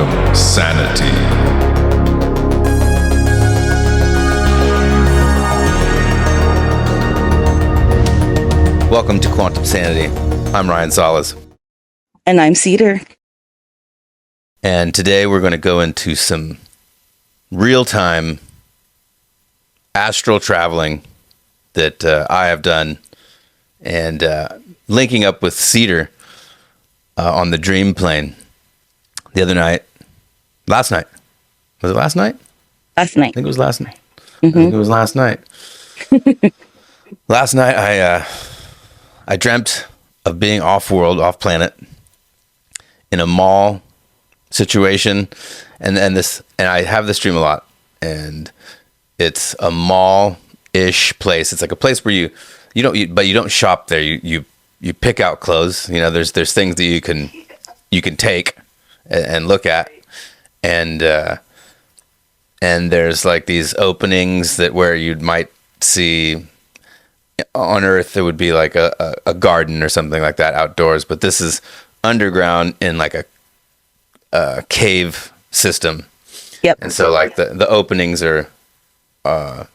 Quantum Sanity. Welcome to Quantum Sanity. I'm Ryan Salas. And I'm Cedar. And today we're going to go into some real-time astral traveling that I have done, and linking up with Cedar on the dream plane the other night. Last night. Was it last night? Last night. I think it was last night. Mm-hmm. I think it was last night. Last night I dreamt of being off-world, off-planet, in a mall situation, and I have this dream a lot, and it's a mall-ish place. It's like a place where you don't shop there. You pick out clothes. You know, there's things that you can take and look at, and there's like these openings that where you might see on Earth. It would be like a garden or something like that outdoors, but this is underground in like a cave system. Yep. And so like the openings are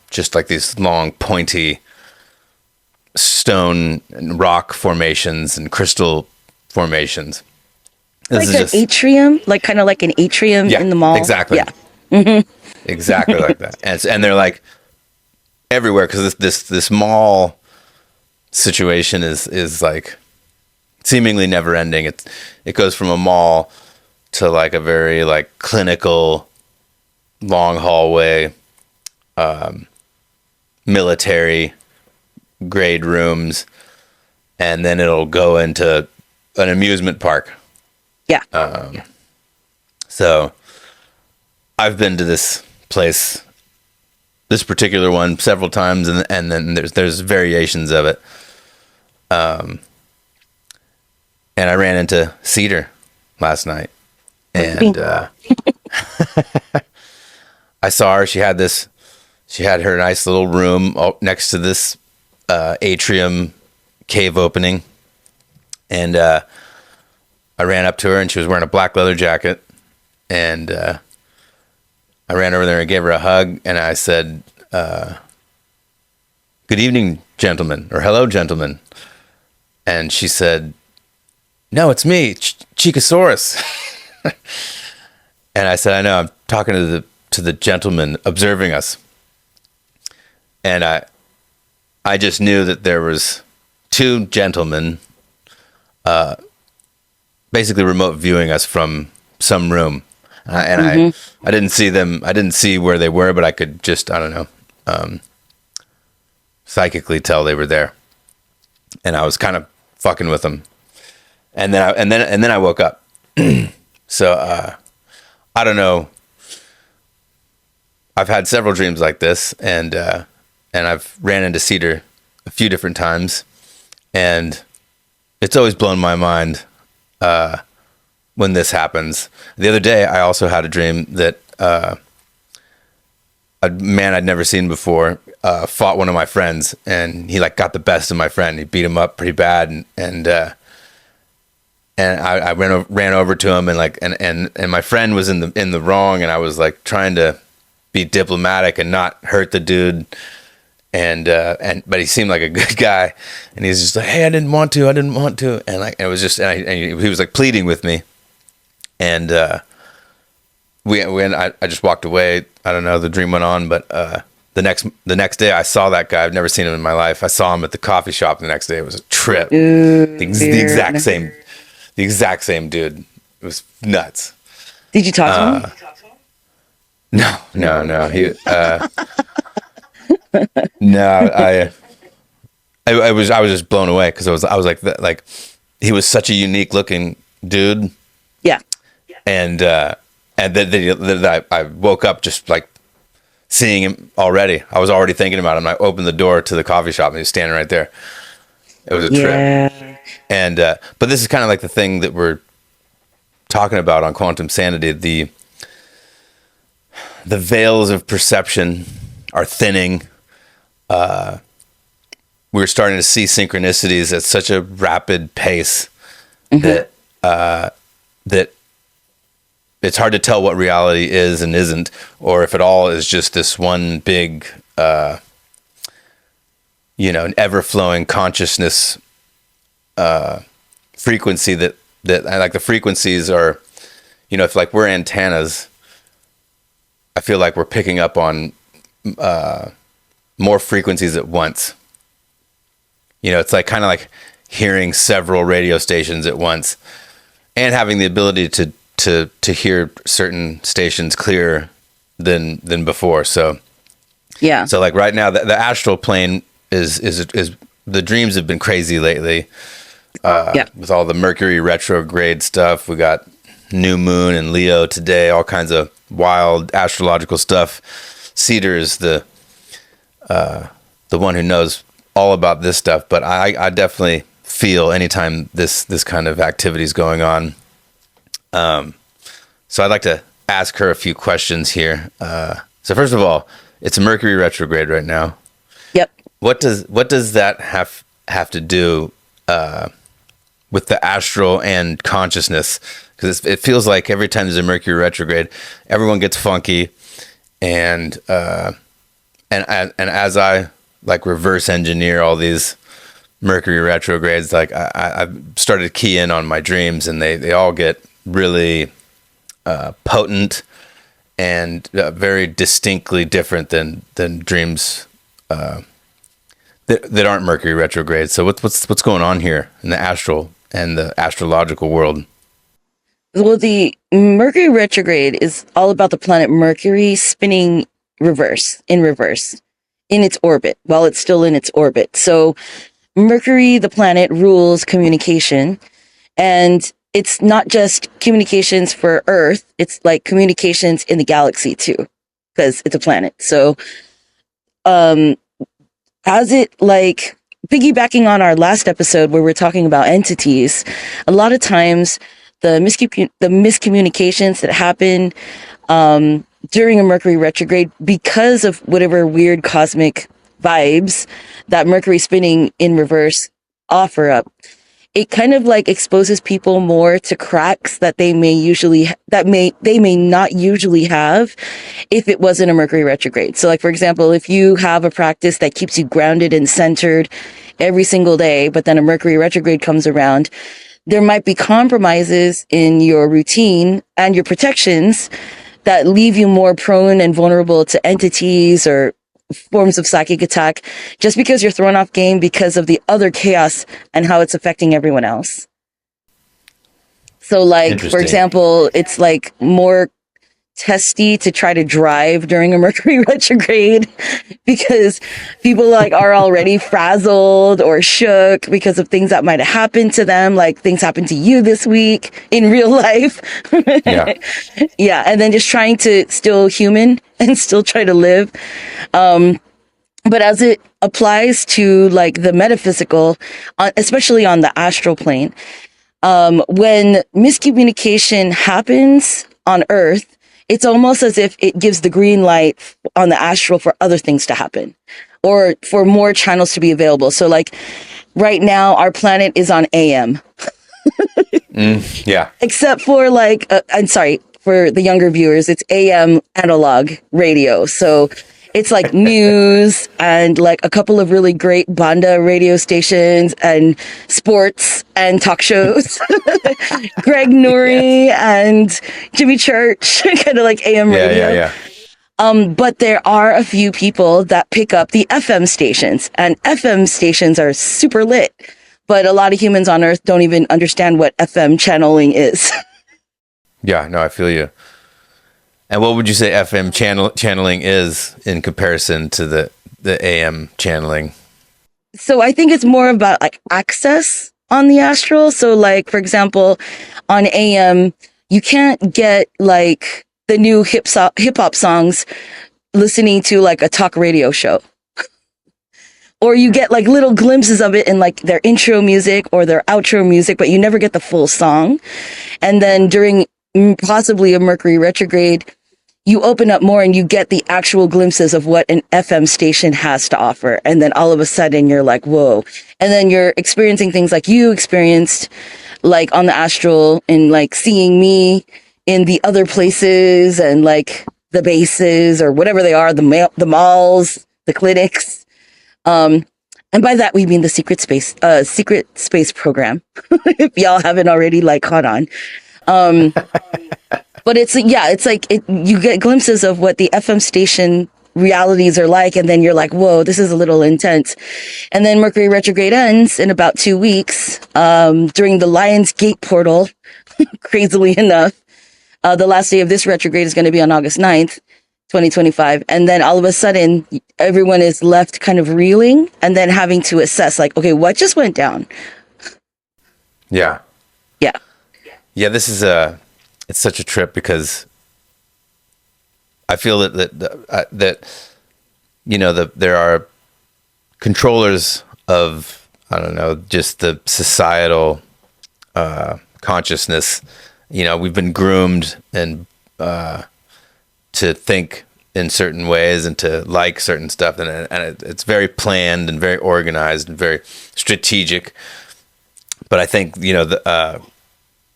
just like these long pointy stone and rock formations and crystal formations. Like an atrium, like kind of like an atrium in the mall. Exactly. Yeah. Mm-hmm. Exactly like that. And they're like everywhere, because this mall situation is like seemingly never ending. It goes from a mall to like a very like clinical long hallway, military grade rooms, and then it'll go into an amusement park. Yeah. So I've been to this place, this particular one, several times, and then there's variations of it. And I ran into Cedar last night, and I saw her. She had her nice little room next to this atrium cave opening, and I ran up to her, and she was wearing a black leather jacket, and I ran over there and gave her a hug, and I said, "Good evening, gentlemen," or "Hello, gentlemen," and she said, "No, it's me, Chikasaurus." And I said, "I know. I'm talking to the gentleman observing us." And I just knew that there was two gentlemen, basically remote viewing us from some room, and I didn't see them. I didn't see where they were, but I could just, I don't know, psychically tell they were there, and I was kind of fucking with them. And then I woke up. So I don't know. I've had several dreams like this, and I've ran into Cedar a few different times, and it's always blown my mind when this happens. The other day, I also had a dream that a man I'd never seen before fought one of my friends, and he like got the best of my friend. He beat him up pretty bad, and I ran over to him, and my friend was in the wrong, and I was like trying to be diplomatic and not hurt the dude, but he seemed like a good guy, and he's just like, "Hey, I didn't want to," and like, and it was just, and he was like pleading with me, and I just walked away. I don't know, the dream went on, but the next day I saw that guy. I've never seen him in my life. I saw him at the coffee shop the next day. It was a trip. The exact same dude. It was nuts. Did you talk to him? No. He no, I was just blown away, because I was like he was such a unique looking dude. Yeah. And then I woke up just like seeing him already. I was already thinking about him. I opened the door to the coffee shop, and he was standing right there. It was a trip. And but this is kind of like the thing that we're talking about on Quantum Sanity. The veils of perception are thinning. We're starting to see synchronicities at such a rapid pace that it's hard to tell what reality is and isn't, or if it all is just this one big, an ever-flowing consciousness frequency that like the frequencies are, if like we're antennas, I feel like we're picking up on more frequencies at once. It's like kind of like hearing several radio stations at once and having the ability to hear certain stations clearer than before. So yeah. So like right now, the astral plane is the dreams have been crazy lately. With all the Mercury retrograde stuff, we got new moon and Leo today, all kinds of wild astrological stuff. Cedar is the one who knows all about this stuff, but I definitely feel anytime this kind of activity is going on. So I'd like to ask her a few questions here. So first of all, it's a Mercury retrograde right now. Yep. What does that have to do with the astral and consciousness? Because it feels like every time there's a Mercury retrograde, everyone gets funky, and as I like reverse engineer all these Mercury retrogrades, like I've started to key in on my dreams, and they all get really potent and very distinctly different than dreams that aren't Mercury retrograde. So what's going on here in the astral and the astrological world? Well, the Mercury retrograde is all about the planet Mercury spinning in reverse in its orbit while it's still in its orbit. So Mercury, the planet, rules communication, and it's not just communications for Earth, it's like communications in the galaxy too, because it's a planet. So as it like piggybacking on our last episode where we're talking about entities, a lot of times the miscommunications that happen during a Mercury retrograde, because of whatever weird cosmic vibes that Mercury spinning in reverse offer up, it kind of like exposes people more to cracks that they may not usually have if it wasn't a Mercury retrograde. So like, for example, if you have a practice that keeps you grounded and centered every single day, but then a Mercury retrograde comes around, there might be compromises in your routine and your protections that leave you more prone and vulnerable to entities or forms of psychic attack, just because you're thrown off game because of the other chaos and how it's affecting everyone else. So like, for example, it's like more testy to try to drive during a Mercury retrograde because people like are already frazzled or shook because of things that might have happened to them, like things happened to you this week in real life. Yeah. And then just trying to still human and still try to live. But as it applies to like the metaphysical, especially on the astral plane, when miscommunication happens on Earth, it's almost as if it gives the green light on the astral for other things to happen or for more channels to be available. So like right now, our planet is on AM. Yeah. Except for like, I'm sorry, for the younger viewers, it's AM analog radio. So it's like news and like a couple of really great banda radio stations and sports and talk shows. Greg Nuri and Jimmy Church, kind of like AM radio. Yeah. But there are a few people that pick up the FM stations, and FM stations are super lit. But a lot of humans on Earth don't even understand what FM channeling is. Yeah, no, I feel you. And what would you say FM channeling is in comparison to the AM channeling? So I think it's more about like access on the astral. So like, for example, on AM, you can't get like the new hip hop songs listening to like a talk radio show. Or you get like little glimpses of it in like their intro music or their outro music, but you never get the full song. And then during possibly a Mercury retrograde, you open up more and you get the actual glimpses of what an FM station has to offer. And then all of a sudden you're like, whoa. And then you're experiencing things like you experienced, like on the astral, and like seeing me in the other places and like the bases or whatever they are, the malls, the clinics. And by that we mean the secret space program. If y'all haven't already like caught on. But it's like you get glimpses of what the FM station realities are like, and then you're like, whoa, this is a little intense. And then Mercury retrograde ends in about 2 weeks, during the Lion's Gate portal, crazily enough. The last day of this retrograde is going to be on August 9th, 2025. And then all of a sudden, everyone is left kind of reeling and then having to assess, like, okay, what just went down? Yeah. Yeah. Yeah, this is it's such a trip because I feel that there are controllers of, I don't know, just the societal consciousness. We've been groomed and to think in certain ways and to like certain stuff, and it's very planned and very organized and very strategic. But I think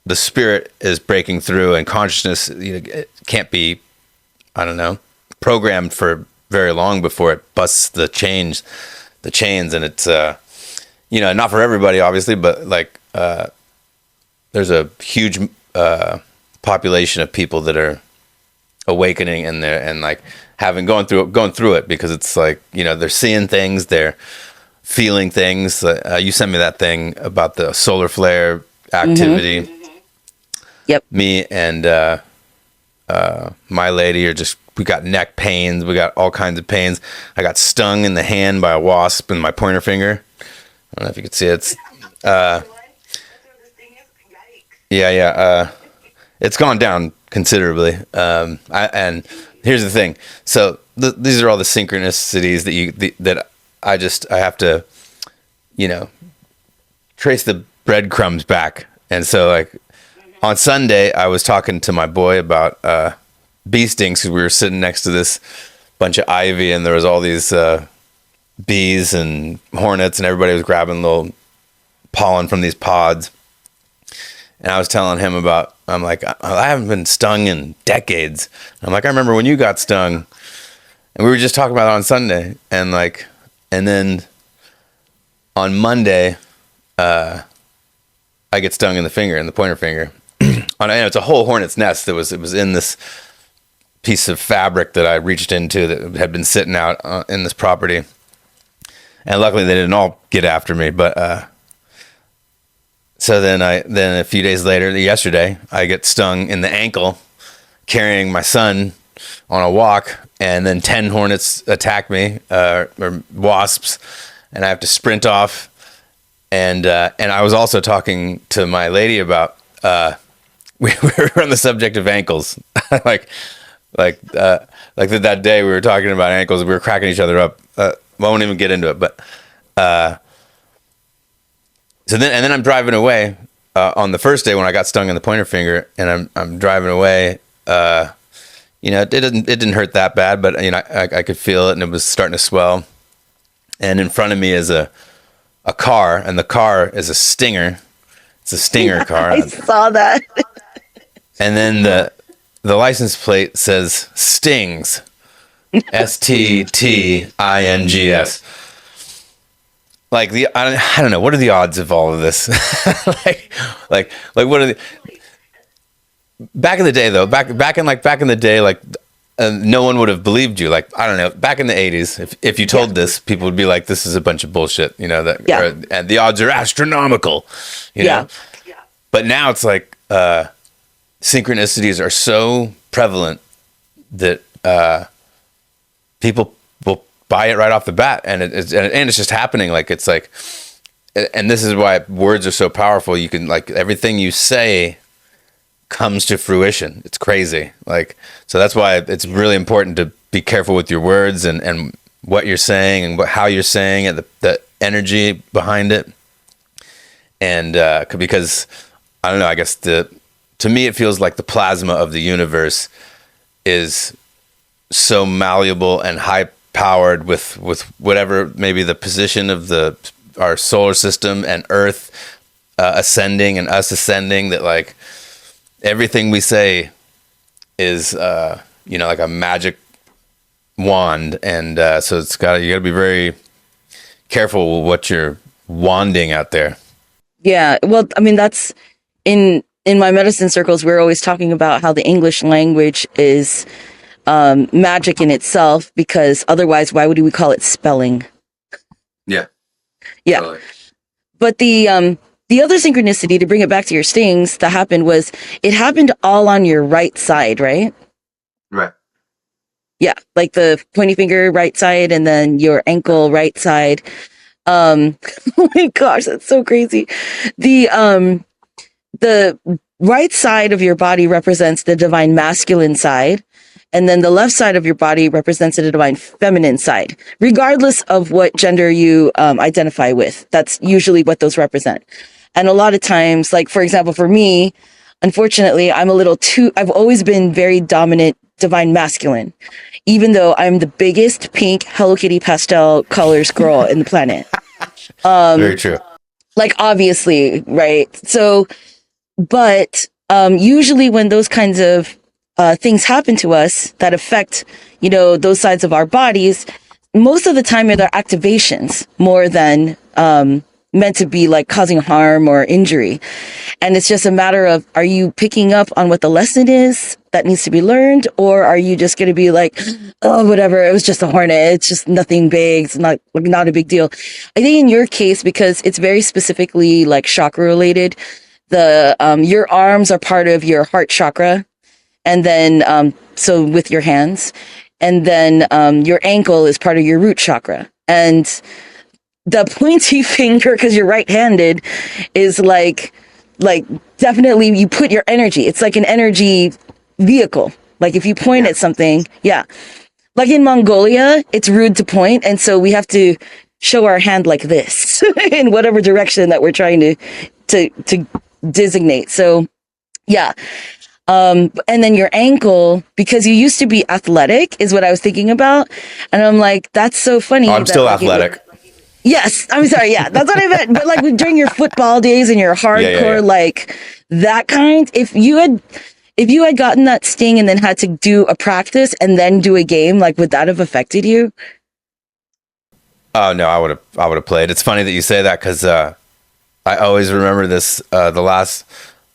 the spirit is breaking through, and consciousness it can't be, I don't know, programmed for very long before it busts the chains, and it's not for everybody, obviously, but like there's a huge population of people that are awakening and like going through it because it's like they're seeing things, they're feeling things. You sent me that thing about the solar flare activity. Mm-hmm. Yep. Me and my lady we got neck pains. We got all kinds of pains. I got stung in the hand by a wasp in my pointer finger. I don't know if you could see it. Yeah. It's gone down considerably. And here's the thing. So these are all the synchronicities that I have to, trace the breadcrumbs back. And so like, on Sunday, I was talking to my boy about bee stings because we were sitting next to this bunch of ivy, and there was all these bees and hornets, and everybody was grabbing little pollen from these pods. And I was telling him I'm like, I haven't been stung in decades. I'm like, I remember when you got stung, and we were just talking about it on Sunday, and then on Monday, I get stung in the pointer finger. It's a whole hornet's nest. It was in this piece of fabric that I reached into that had been sitting out in this property, and luckily they didn't all get after me. But so then a few days later, yesterday, I get stung in the ankle carrying my son on a walk, and then 10 hornets attack me, or wasps, and I have to sprint off. And I was also talking to my lady about. We were on the subject of ankles, like that day we were talking about ankles. We were cracking each other up. I won't even get into it, but then I'm driving away on the first day when I got stung in the pointer finger, and I'm driving away. It didn't hurt that bad, but I could feel it, and it was starting to swell. And in front of me is a car, and the car is a Stinger. It's a Stinger car. I saw that. And then the license plate says Stings, STTINGS. Like I don't know, what are the odds of all of this? like what are the back in the day though? Back in the day, like no one would have believed you. Like I don't know, back in the 80s, if you told this, people would be like, "This is a bunch of bullshit," and the odds are astronomical, know. But now it's like synchronicities are so prevalent that people will buy it right off the bat, and it's just happening. Like it's like, and this is why words are so powerful. You can like everything you say comes to fruition. It's crazy. Like so that's why it's really important to be careful with your words and what you're saying and how you're saying it, the energy behind it, and because. I don't know, I guess to me it feels like the plasma of the universe is so malleable and high powered with whatever maybe the position of our solar system and Earth ascending and us ascending, that like everything we say is like a magic wand, and so you got to be very careful with what you're wanding out there. Yeah, well, I mean, that's in my medicine circles, we're always talking about how the English language is magic in itself, because otherwise, why would we call it spelling? Yeah. Yeah. Totally. But the other synchronicity, to bring it back to your stings, that happened was it happened all on your right side, right? Right. Yeah, like the pointy finger right side, and then your ankle right side. Oh my gosh, that's so crazy. The right side of your body represents the divine masculine side, and then the left side of your body represents the divine feminine side, regardless of what gender you identify with. That's usually what those represent. And a lot of times, like, for example, for me, unfortunately, I've always been very dominant divine masculine, even though I'm the biggest pink Hello Kitty pastel colors girl in the planet. Very true. Like, obviously, right? So, but usually when those kinds of things happen to us that affect, those sides of our bodies, most of the time they're activations more than meant to be like causing harm or injury. And it's just a matter of, are you picking up on what the lesson is that needs to be learned, or are you just going to be like, oh, whatever, it was just a hornet, it's just nothing big, it's not a big deal. I think in your case, because it's very specifically like chakra related, your arms are part of your heart chakra, and then so with your hands, and then your ankle is part of your root chakra, and the pointy finger, because you're right-handed, is like definitely you put your energy. It's like an energy vehicle. Like if you point at something, yeah. Like in Mongolia, it's rude to point, and so we have to show our hand like this in whatever direction that we're trying to designate. So, yeah. And then your ankle, because you used to be athletic, is what I was thinking about, and I'm like, that's so funny. I'm still athletic. Yes, I'm sorry. Yeah, that's what I meant. But like during your football days and your hardcore, like that kind, if you had gotten that sting and then had to do a practice and then do a game, like would that have affected you? Oh no, I would have played. It's funny that you say that, because I always remember this. I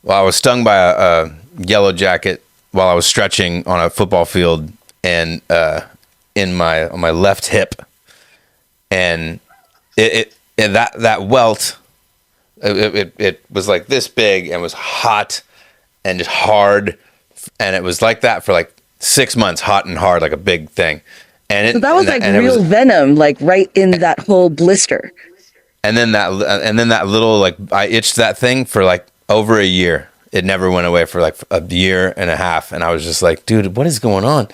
was stung by a yellow jacket while I was stretching on a football field, and on my left hip, and that welt, it was like this big and was hot and just hard, and it was like that for like 6 months, hot and hard, like a big thing. And so that was like real venom, like right in that whole blister. And then that little, like, I itched that thing for like over a year. It never went away for like a year and a half, and I was just like, dude, what is going on?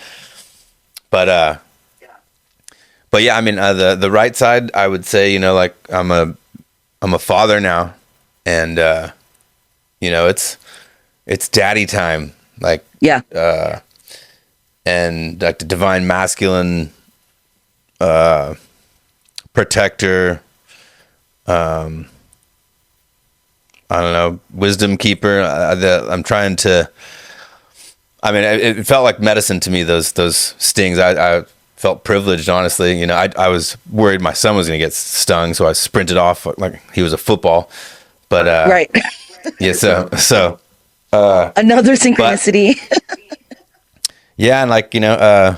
But yeah, I mean, the right side, I would say, like I'm a father now, and it's daddy time, like, yeah, and like the divine masculine protector, I don't know, wisdom keeper. I'm trying to. I mean, it felt like medicine to me. Those stings. I felt privileged, honestly. I was worried my son was going to get stung, so I sprinted off like he was a football. But right. Yeah. So. Another synchronicity. Yeah, and like I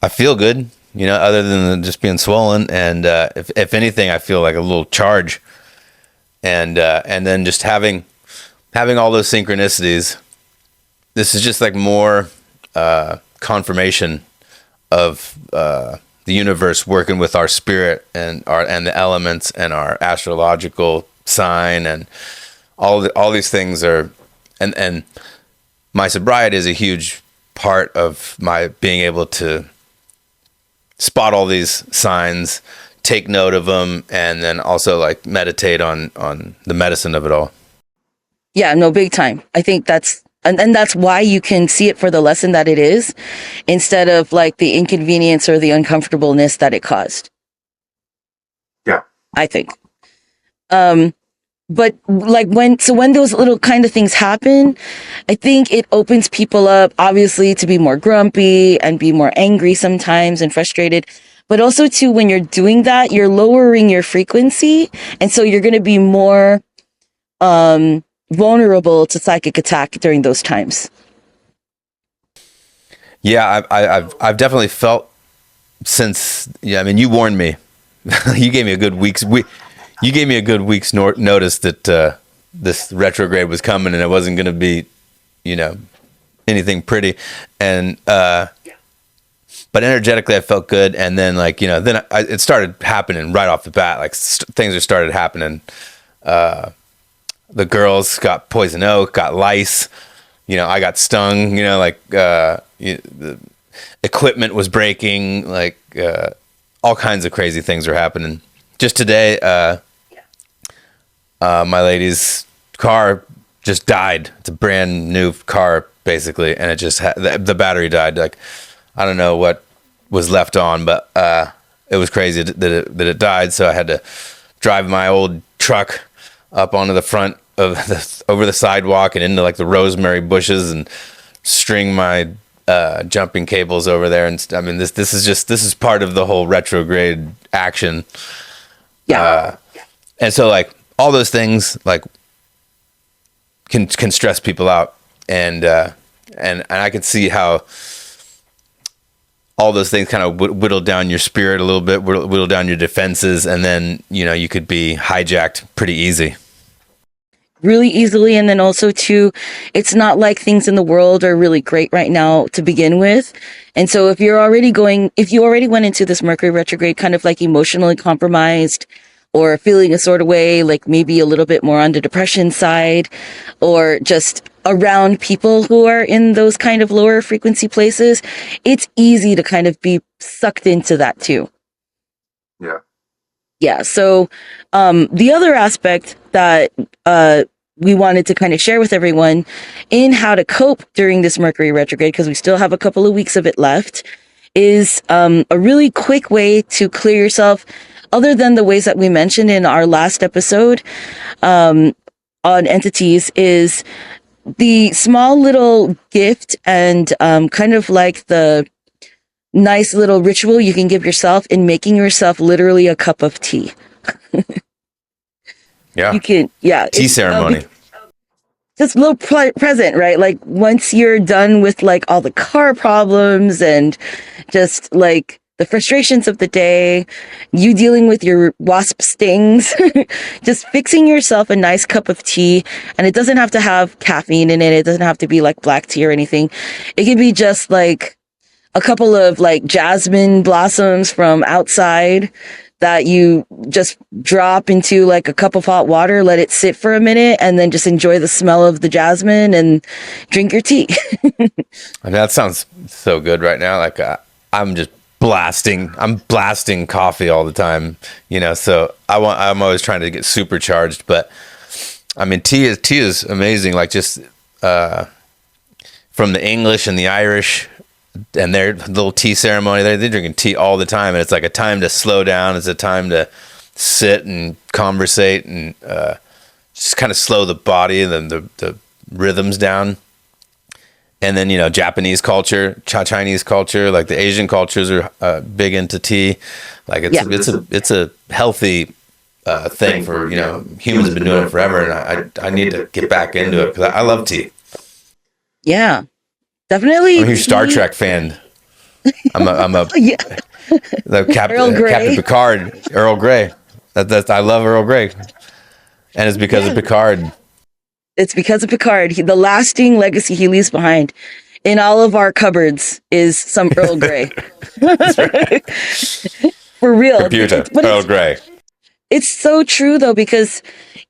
feel good. Other than just being swollen, and if anything, I feel like a little charge. And then just having all those synchronicities, this is just like more confirmation of the universe working with our spirit and the elements and our astrological sign, and all these things are, and my sobriety is a huge part of my being able to spot all these signs, take note of them, and then also like meditate on the medicine of it all. Yeah, no, big time. I think that's why you can see it for the lesson that it is, instead of like the inconvenience or the uncomfortableness that it caused. Yeah, I think. but like when those little kind of things happen, I think it opens people up, obviously, to be more grumpy and be more angry sometimes and frustrated. But also too, when you're doing that, you're lowering your frequency, and so you're going to be more vulnerable to psychic attack during those times. Yeah, I've definitely felt since. Yeah, I mean, you warned me. You gave me a good week's you gave me a good week's notice that this retrograde was coming, and it wasn't going to be, anything pretty. And but energetically, I felt good. And then, like, then it started happening right off the bat. Like things are started happening. The girls got poison oak, got lice. I got stung. The equipment was breaking. Like all kinds of crazy things were happening. Just today, my lady's car just died. It's a brand new car, basically, and it just the battery died. Like, I don't know what was left on, but it was crazy that it died. So I had to drive my old truck up onto the front of over the sidewalk and into like the rosemary bushes and string my jumping cables over there. And I mean, this is part of the whole retrograde action. Yeah. And so, like, all those things, like, can stress people out, and I can see how all those things kind of whittle down your spirit a little bit, whittle down your defenses, and then you could be hijacked pretty easy. Really easily. And then also too, it's not like things in the world are really great right now to begin with. And so if you already went into this Mercury retrograde kind of like emotionally compromised, or feeling a sort of way, like maybe a little bit more on the depression side, or just around people who are in those kind of lower frequency places, it's easy to kind of be sucked into that too. Yeah. Yeah. So the other aspect that we wanted to kind of share with everyone in how to cope during this Mercury retrograde, because we still have a couple of weeks of it left, is a really quick way to clear yourself, other than the ways that we mentioned in our last episode on entities, is the small little gift and kind of like the nice little ritual you can give yourself in making yourself literally a cup of tea. Yeah. You can, yeah. Tea ceremony. Just a little present, right? Like once you're done with like all the car problems and just like the frustrations of the day, you dealing with your wasp stings, just fixing yourself a nice cup of tea. And it doesn't have to have caffeine in it. It doesn't have to be like black tea or anything. It can be just like a couple of like jasmine blossoms from outside that you just drop into like a cup of hot water, let it sit for a minute, and then just enjoy the smell of the jasmine and drink your tea. That sounds so good right now. Like I'm blasting coffee all the time, so I'm always trying to get supercharged. But I mean, tea is amazing. Like just from the English and the Irish and their little tea ceremony, they're drinking tea all the time, and it's like a time to slow down. It's a time to sit and conversate and just kind of slow the body and then the rhythms down. And then Japanese culture, Chinese culture, like the Asian cultures are big into tea. Like it's a healthy thing for humans have been doing it forever, and I need to get back into it because I love tea. Yeah. Definitely. I'm a huge Star Trek fan. I'm a yeah. Captain Picard, Earl Grey. I love Earl Grey, and it's because of Picard. It's because of Picard. The lasting legacy he leaves behind in all of our cupboards is some Earl Grey. Right. For real. Computer, Earl Grey. It's so true though, because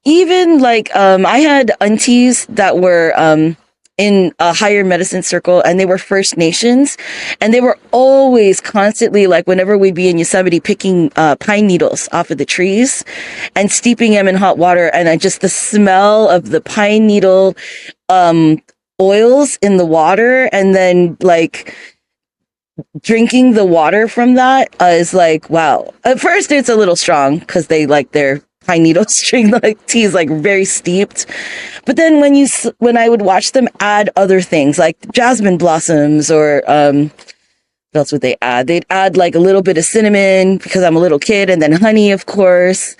even like I had aunties that were in a higher medicine circle, and they were First Nations, and they were always constantly, like whenever we'd be in Yosemite, picking pine needles off of the trees and steeping them in hot water, and just the smell of the pine needle oils in the water, and then like drinking the water from that is like, wow. At first it's a little strong because they like their pine needle string like tea is like very steeped. But then when I would watch them add other things like jasmine blossoms or what else would they add? They'd add like a little bit of cinnamon because I'm a little kid, and then honey, of course.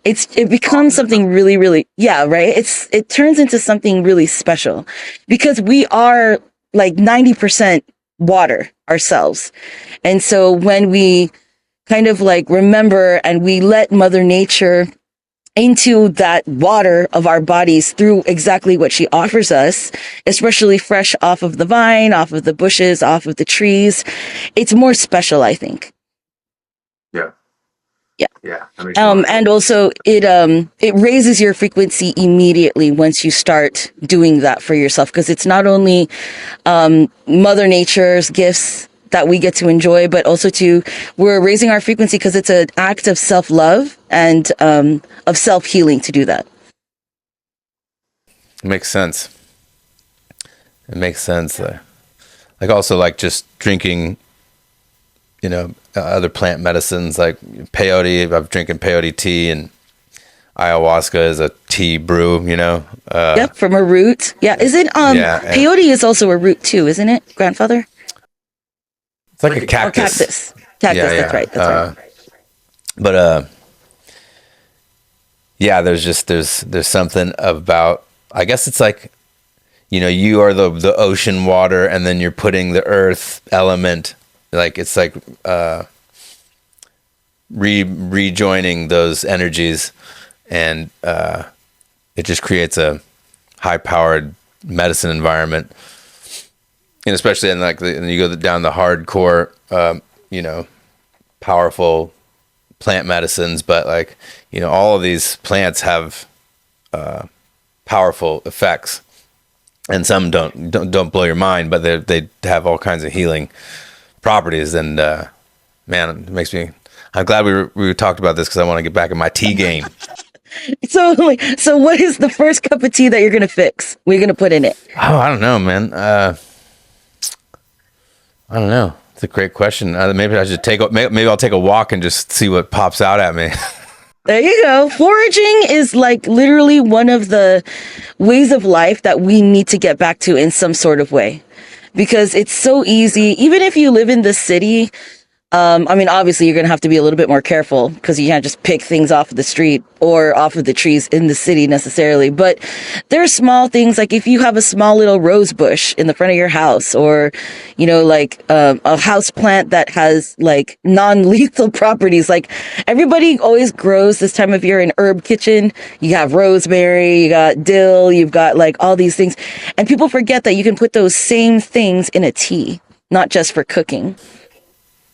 It becomes something really, really, yeah, right. It turns into something really special because we are like 90% water ourselves. And so when we kind of like remember and we let Mother Nature into that water of our bodies through exactly what she offers us, especially fresh off of the vine, off of the bushes, off of the trees, it's more special, I think. Yeah. Yeah. Yeah. And also it raises your frequency immediately once you start doing that for yourself, because it's not only Mother Nature's gifts that we get to enjoy, but also we're raising our frequency because it's an act of self-love and of self-healing to do that. It makes sense. It makes sense. Like also like just drinking, other plant medicines like peyote. I'm drinking peyote tea, and ayahuasca is a tea brew, Yep, from a root. Yeah. Is it peyote is also a root too, isn't it, grandfather? It's like a cactus. Cactus, that's right. But there's something about, I guess it's like, you are the ocean water, and then you're putting the earth element, like it's like rejoining those energies, and it just creates a high powered medicine environment. And especially in and you go down the hardcore, powerful plant medicines, but all of these plants have powerful effects, and some don't blow your mind, but they have all kinds of healing properties. And man, it makes me. I'm glad we talked about this because I want to get back in my tea game. So what is the first cup of tea that you're gonna fix? What are you gonna put in it? Oh, I don't know, man. I don't know. It's a great question. Maybe I should maybe I'll take a walk and just see what pops out at me. There you go. Foraging is like literally one of the ways of life that we need to get back to in some sort of way, because it's so easy. Even if you live in the city, obviously you're going to have to be a little bit more careful because you can't just pick things off of the street or off of the trees in the city necessarily. But there are small things like if you have a small little rose bush in the front of your house, or, a house plant that has like non-lethal properties. Like everybody always grows this time of year in herb kitchen. You have rosemary, you got dill, you've got like all these things. And people forget that you can put those same things in a tea, not just for cooking.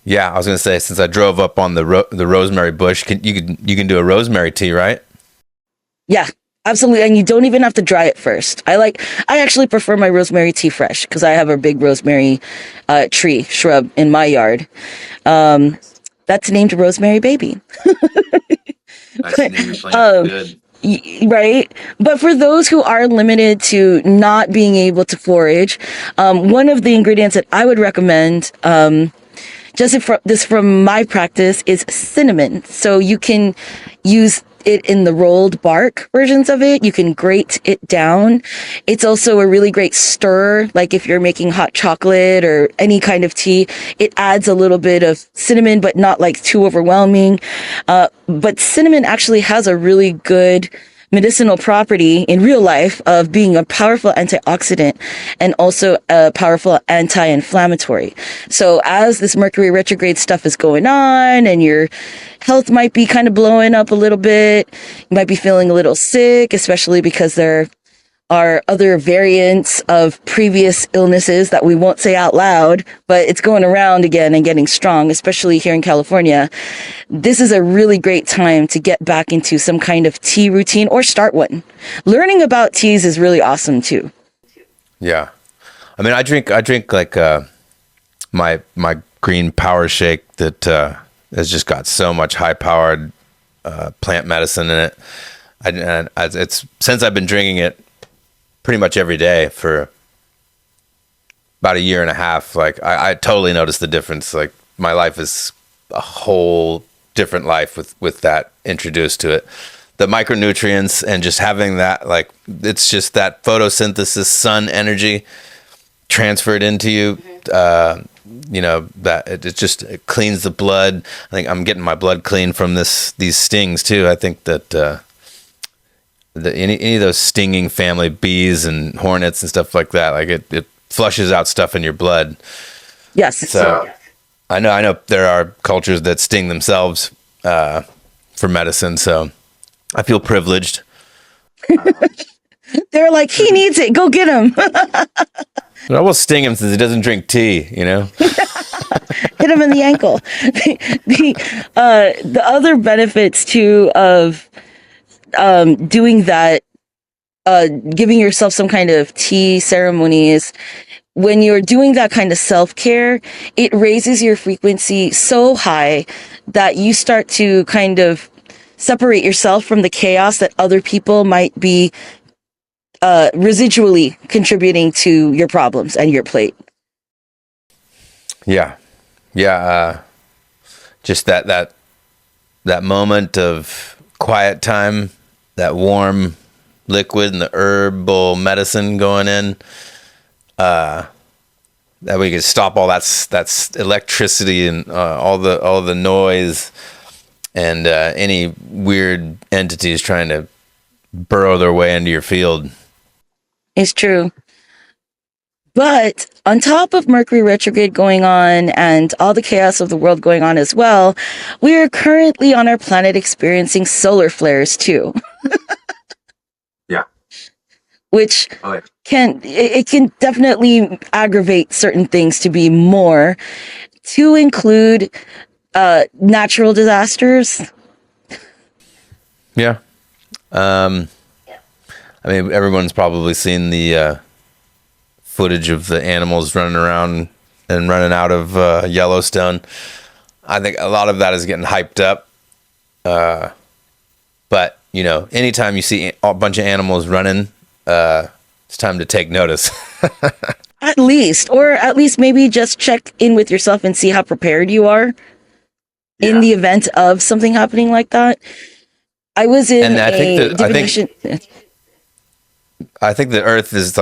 Yeah, I was gonna say, since I drove up on the rosemary bush, you can do a rosemary tea, right? Yeah, absolutely, and you don't even have to dry it first. I actually prefer my rosemary tea fresh because I have a big rosemary shrub in my yard. That's named Rosemary Baby. Nice name your plant. Good. Right. But for those who are limited to not being able to forage, one of the ingredients that I would recommend, from my practice, is cinnamon. So you can use it in the rolled bark versions of it. You can grate it down. It's also a really great stir. Like if you're making hot chocolate or any kind of tea, it adds a little bit of cinnamon, but not like too overwhelming. But cinnamon actually has a really good medicinal property in real life of being a powerful antioxidant and also a powerful anti-inflammatory. So as this Mercury retrograde stuff is going on and your health might be kind of blowing up a little bit, you might be feeling a little sick, especially because there are other variants of previous illnesses that we won't say out loud, but it's going around again and getting strong, especially here in California. This is a really great time to get back into some kind of tea routine or start one. Learning about teas is really awesome too. Yeah. I mean, I drink like my green power shake that has just got so much high powered plant medicine in it. It's since I've been drinking it pretty much every day for about a year and a half. Like I totally noticed the difference. Like my life is a whole different life with that introduced to it. the micronutrients and just having that, like, it's just that photosynthesis, sun energy transferred into you. That it cleans the blood. I think I'm getting my blood clean from these stings too. I think that any of those stinging family bees and hornets and stuff like that, like it flushes out stuff in your blood. Yes. So I know there are cultures that sting themselves for medicine. So I feel privileged. They're like, he needs it. Go get him. I will sting him since he doesn't drink tea, you know? Hit him in the ankle. The other benefits too of doing that, giving yourself some kind of tea ceremonies, when you're doing that kind of self-care, it raises your frequency so high that you start to kind of separate yourself from the chaos that other people might be residually contributing to your problems and your plate. Yeah. Just that moment of quiet time, that warm liquid and the herbal medicine going in, that we can stop all that's electricity and all the noise and any weird entities trying to burrow their way into your field. It's true. But on top of Mercury retrograde going on and all the chaos of the world going on as well, we are currently on our planet experiencing solar flares too. Yeah. Which can definitely aggravate certain things to be more, to include natural disasters. Yeah. I mean, everyone's probably seen the footage of the animals running around and running out of Yellowstone. I think a lot of that is getting hyped up. But, anytime you see a bunch of animals running, it's time to take notice. At least maybe just check in with yourself and see how prepared you are in the event of something happening like that. I was in divination. I think the Earth is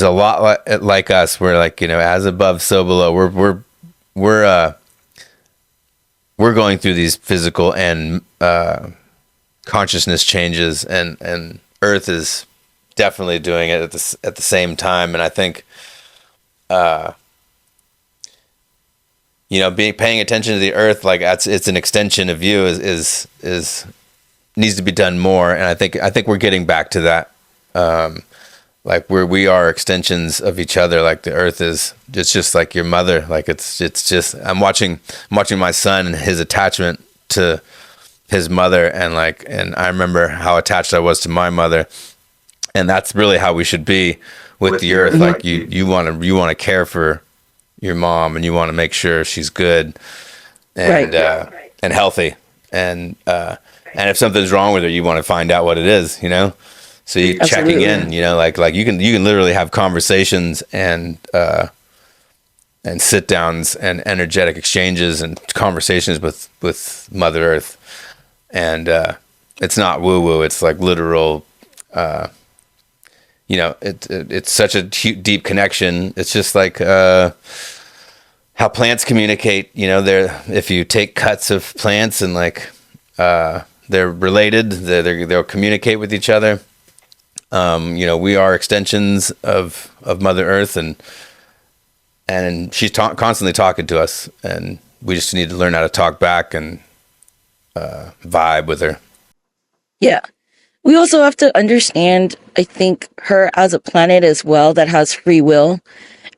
a lot like us. We're like, as above, so below. We're going through these physical and consciousness changes, and Earth is definitely doing it at the same time. And I think, paying attention to the Earth, like it's an extension of you, is needs to be done more. And I think we're getting back to that. Like we are extensions of each other. Like the Earth it's just like your mother. Like it's just, I'm watching my son and his attachment to his mother, and I remember how attached I was to my mother, and that's really how we should be with the Earth. Like you want to care for your mom, and you want to make sure she's good and and healthy, and if something's wrong with her, you want to find out what it is, So you checking in, like you can literally have conversations and sit downs and energetic exchanges and conversations with Mother Earth, and it's not woo woo. It's like literal. It's such a deep connection. It's just like how plants communicate. If you take cuts of plants and they're related, they'll communicate with each other. We are extensions of Mother Earth, and she's constantly talking to us, and we just need to learn how to talk back and vibe with her. Yeah. We also have to understand, I think, her as a planet as well that has free will,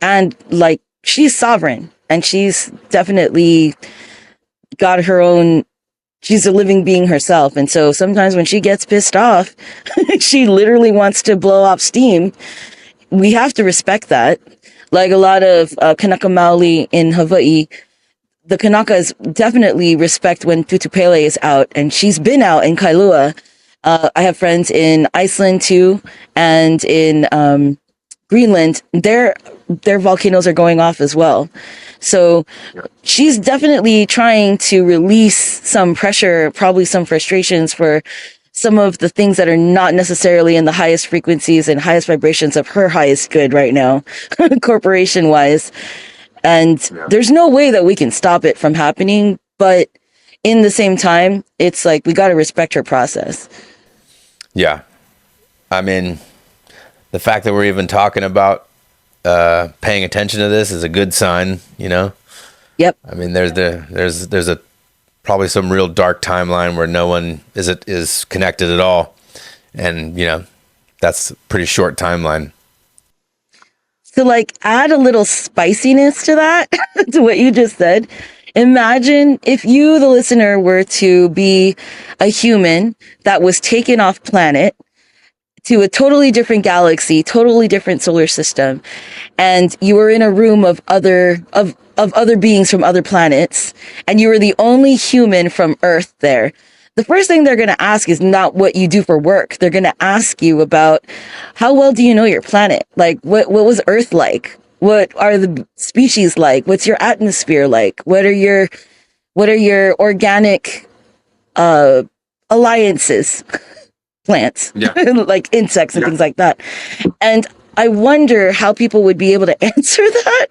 and she's sovereign, and she's definitely got her own. She's a living being herself. And so sometimes when she gets pissed off, she literally wants to blow off steam. We have to respect that. Like a lot of Kanaka Maoli in Hawaii, the Kanakas definitely respect when Tutupele is out, and she's been out in Kailua. I have friends in Iceland too, and in Greenland. They're their volcanoes are going off as well. So she's definitely trying to release some pressure, probably some frustrations for some of the things that are not necessarily in the highest frequencies and highest vibrations of her highest good right now, corporation wise. And there's no way that we can stop it from happening. But in the same time, it's like we got to respect her process. Yeah. I mean, the fact that we're even talking about paying attention to this is a good sign, you know? Yep. I mean, there's a probably some real dark timeline where no one is connected at all. And, you know, that's a pretty short timeline. To like add a little spiciness to that, to what you just said. Imagine if you, the listener, were to be a human that was taken off planet to a totally different galaxy, totally different solar system, and you were in a room of other beings from other planets, and you were the only human from Earth there. The first thing they're going to ask is not what you do for work. They're going to ask you about how well do you know your planet? Like, what was Earth like? What are the species like? What's your atmosphere like? What are your organic alliances? Plants, Yeah. like insects and things like that. And I wonder how people would be able to answer that.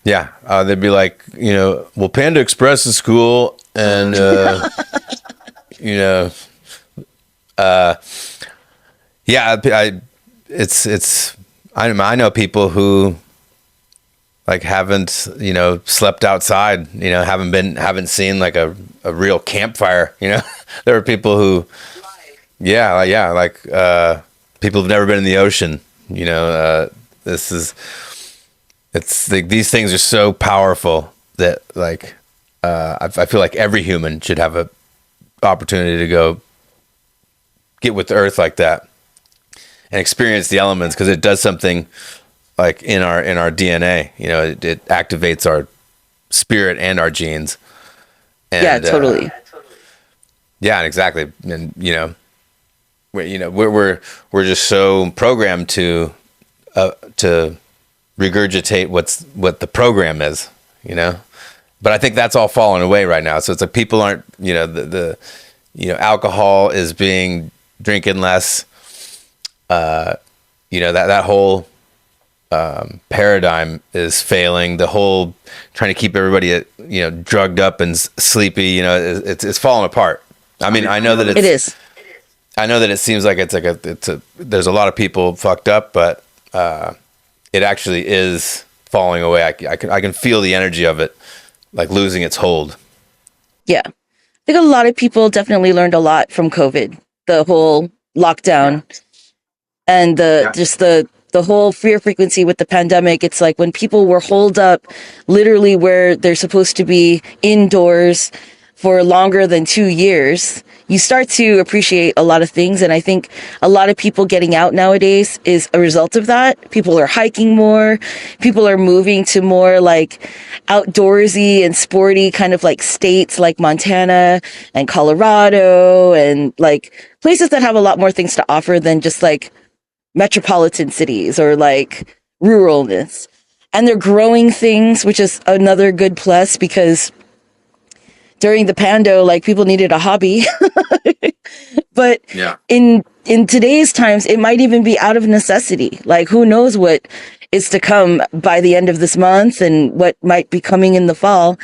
Yeah. They'd be like, you know, well, Panda Express is cool. And, you know, yeah, I know people who like haven't, you know, slept outside, you know, haven't seen like a real campfire, you know. There are people who, yeah, like people who've never been in the ocean, you know. It's like these things are so powerful that like I feel like every human should have a opportunity to go get with the earth like that and experience the elements, because it does something like in our DNA, you know. It activates our spirit and our genes. And, yeah, totally. Yeah, exactly. And you know, we're just so programmed to regurgitate what the program is, you know. But I think that's all falling away right now. So it's like people aren't, you know, the alcohol is being drinking less. You know, that whole paradigm is failing. The whole trying to keep everybody, you know, drugged up and sleepy, you know, it's falling apart. I mean, I know that it is. I know that it seems like there's a lot of people fucked up, but it actually is falling away. I can feel the energy of it, like losing its hold. Yeah. I think a lot of people definitely learned a lot from COVID, the whole lockdown and the whole fear frequency with the pandemic. It's like when people were holed up literally where they're supposed to be indoors for longer than 2 years, you start to appreciate a lot of things. And I think a lot of people getting out nowadays is a result of that. People are hiking more. People are moving to more like outdoorsy and sporty kind of like states like Montana and Colorado, and like places that have a lot more things to offer than just like metropolitan cities or like ruralness. And they're growing things, which is another good plus, because during the pando, like people needed a hobby. But in today's times, it might even be out of necessity. Like who knows what is to come by the end of this month and what might be coming in the fall.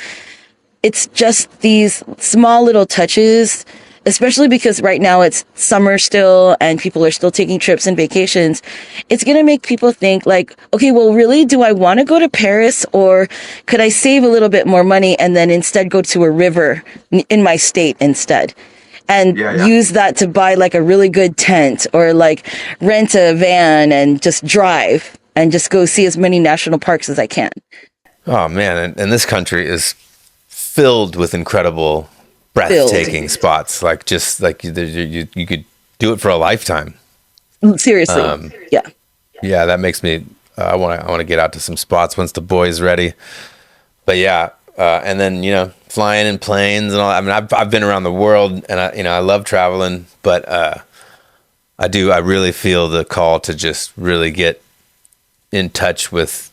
It's just these small little touches, especially because right now it's summer still and people are still taking trips and vacations. It's going to make people think like, okay, well, really, do I want to go to Paris, or could I save a little bit more money and then instead go to a river in my state instead? And use that to buy like a really good tent, or like rent a van and just drive and just go see as many national parks as I can. Oh man. And this country is filled with incredible, breathtaking spots. Like just like you could do it for a lifetime. Seriously. Yeah. That makes me, I want to get out to some spots once the boy's ready. But yeah. And then, you know, flying in planes and all. I mean, I've been around the world, and I love traveling, but I really feel the call to just really get in touch with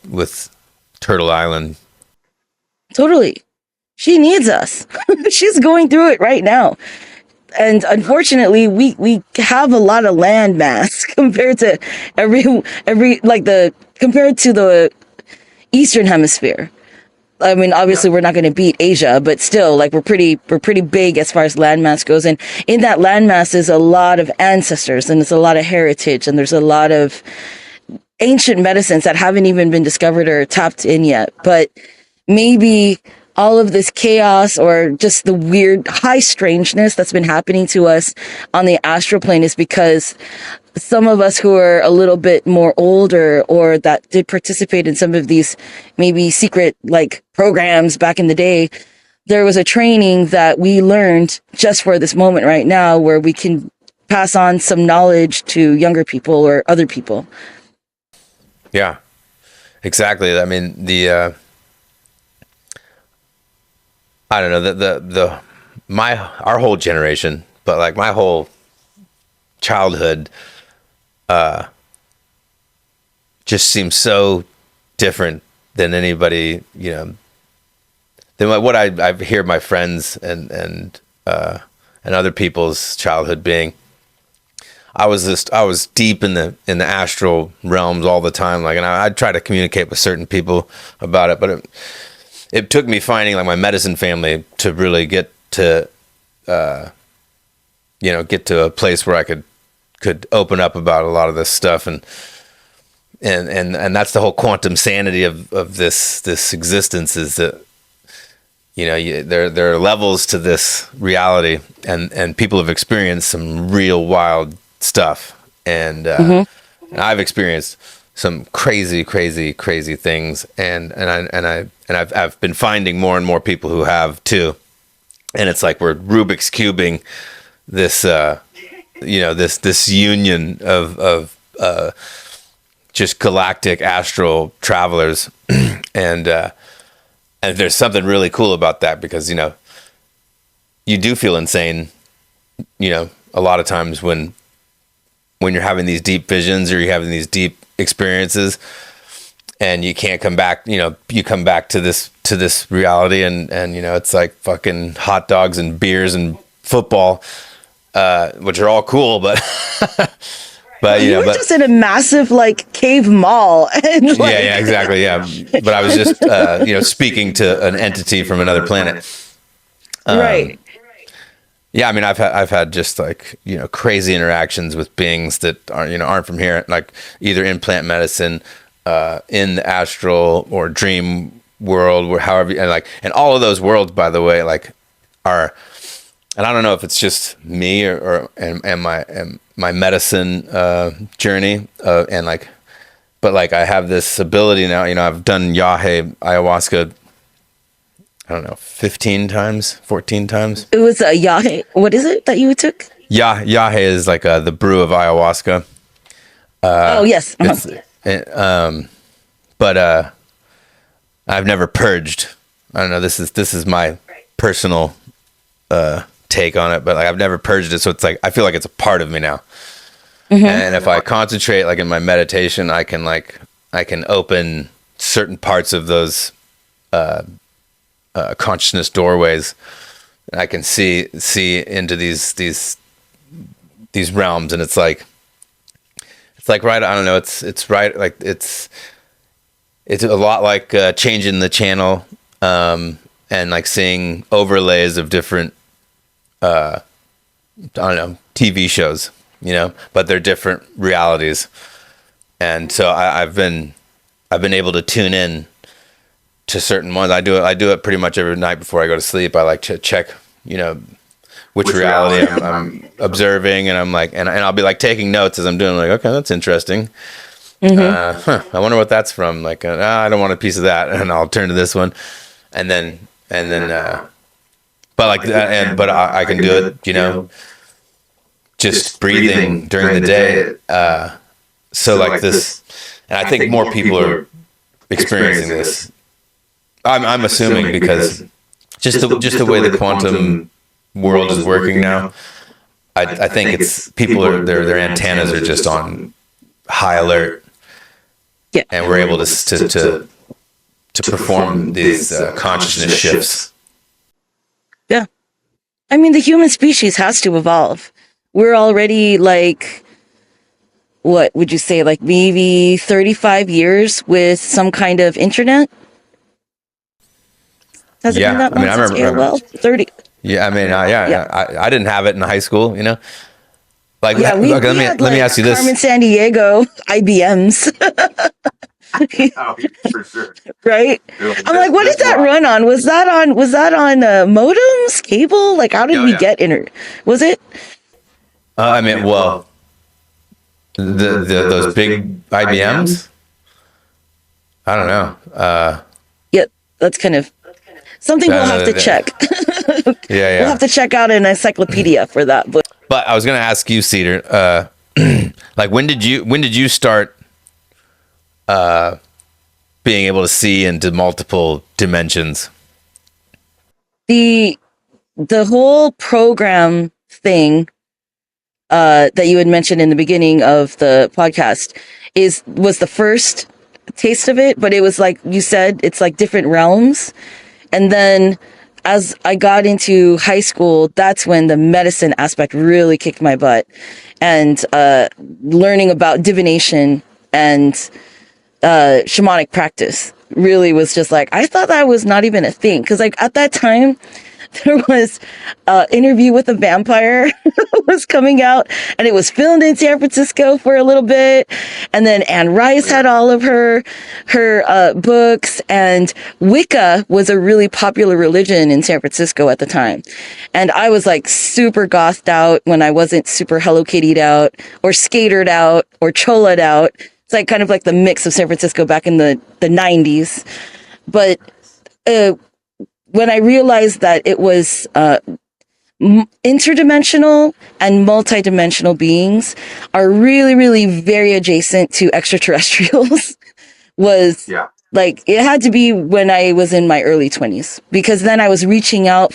Turtle Island. Totally. She needs us. She's going through it right now. And unfortunately, we have a lot of land mass compared to compared to the Eastern Hemisphere. I mean, obviously we're not going to beat Asia, but still, like we're pretty big as far as landmass goes. And in that landmass is a lot of ancestors, and there's a lot of heritage, and there's a lot of ancient medicines that haven't even been discovered or tapped in yet. But maybe all of this chaos or just the weird high strangeness that's been happening to us on the astral plane is because some of us who are a little bit more older or that did participate in some of these maybe secret like programs back in the day, there was a training that we learned just for this moment right now where we can pass on some knowledge to younger people or other people. Yeah, exactly. I mean, I don't know, our whole generation, but like my whole childhood, just seems so different than anybody, than what I hear my friends and other people's childhood being. I was deep in the astral realms all the time, like, and I'd try to communicate with certain people about it, but it took me finding like my medicine family to really get to a place where I could open up about a lot of this stuff, and that's the whole quantum sanity of this existence, is that there are levels to this reality, and people have experienced some real wild stuff, and I've experienced some crazy things, and I've been finding more and more people who have too, and it's like we're Rubik's cubing this this union of just galactic astral travelers, and there's something really cool about that, because you do feel insane a lot of times when you're having these deep visions or you're having these deep experiences, and you can't come back. You come back to this reality, and it's like fucking hot dogs and beers and football, which are all cool, but but you were just in a massive like cave mall. And, like... yeah, exactly, yeah. But I was just speaking to an entity from another planet, right. Yeah, I mean, I've had just like crazy interactions with beings that aren't from here, like either in plant medicine, in the astral or dream world, where however, and all of those worlds, by the way, like are, and I don't know if it's just me or my medicine journey, and like, but like I have this ability now. I've done yahe ayahuasca, I don't know, 15 times, 14 times. It was a yahe. What is it that you took? Yahe is like the brew of ayahuasca. Oh, yes. But I've never purged. I don't know. This is my personal take on it, but like I've never purged it, so it's like I feel like it's a part of me now. Mm-hmm. And if I concentrate, like in my meditation, I can open certain parts of those consciousness doorways. I can see into these realms, and it's like right. I don't know. It's right. Like it's a lot like changing the channel, and like seeing overlays of different I don't know, TV shows, but they're different realities. And so I've been able to tune in to certain ones. I do it pretty much every night before I go to sleep. I like to check, which reality I'm observing, and I'm like, and I'll be like taking notes as I'm doing. Like, okay, that's interesting. Mm-hmm. I wonder what that's from. Like, I don't want a piece of that, and I'll turn to this one, and then, but like, but I can do it, just breathing during the day. So like this, and I think more people are experiencing this. I'm assuming because just the way the quantum world is working now, I think it's people their antennas are just on high alert, Yeah. and we're able to perform these consciousness shifts. Yeah. I mean, the human species has to evolve. We're already like, what would you say, like maybe 35 years with some kind of internet? Has it been that long since AOL? 30. Yeah, I mean, Yeah. I didn't have it in high school, you know. Like, Yeah, we let had me like ask you this. Carmen San Diego IBMs, Oh, for sure. right? I'm like, what did that run on? Was that on modems, cable? Like, how did we get Was it? I mean, well, the those big IBMs. I don't know. Yeah, that's kind of something we'll have to check. Yeah. We'll have to check out an encyclopedia for that. But I was going to ask you, Cedar, like when did you start being able to see into multiple dimensions? The whole program thing that you had mentioned in the beginning of the podcast was the first taste of it, but it was like you said, it's like different realms. And then as I got into high school, that's when the medicine aspect really kicked my butt. And learning about divination and shamanic practice really was just like, I thought that was not even a thing. Because like at that time, there was Interview with a Vampire was coming out, and it was filmed in San Francisco for a little bit. And then Anne Rice had all of her books, and Wicca was a really popular religion in San Francisco at the time. And I was like super gothed out when I wasn't super Hello Kitty'd out or skatered out or cholaed out. It's like kind of like the mix of San Francisco back in the 90s. But when I realized that it was interdimensional and multidimensional beings are really, really very adjacent to extraterrestrials, was like, it had to be when I was in my early 20s, because then I was reaching out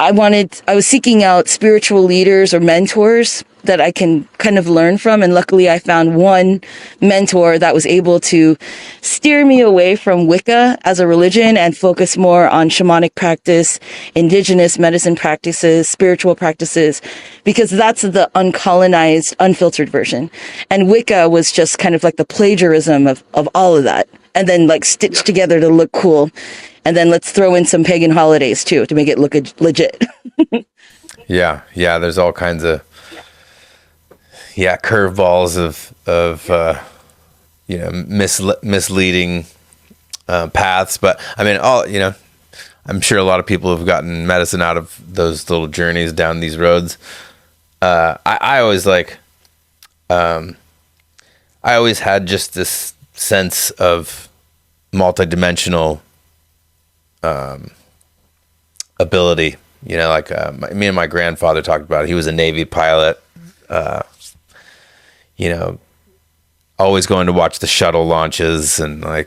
I was seeking out spiritual leaders or mentors that I can kind of learn from. And luckily I found one mentor that was able to steer me away from Wicca as a religion and focus more on shamanic practice, indigenous medicine practices, spiritual practices, because that's the uncolonized, unfiltered version. And Wicca was just kind of like the plagiarism of all of that. And then like stitched together to look cool. And then let's throw in some pagan holidays too to make it look legit. Yeah. There's all kinds of curveballs of misleading paths. But I mean, I'm sure a lot of people have gotten medicine out of those little journeys down these roads. I always I always had just this sense of multidimensional ability, me and my grandfather talked about it. He was a Navy pilot, always going to watch the shuttle launches, and they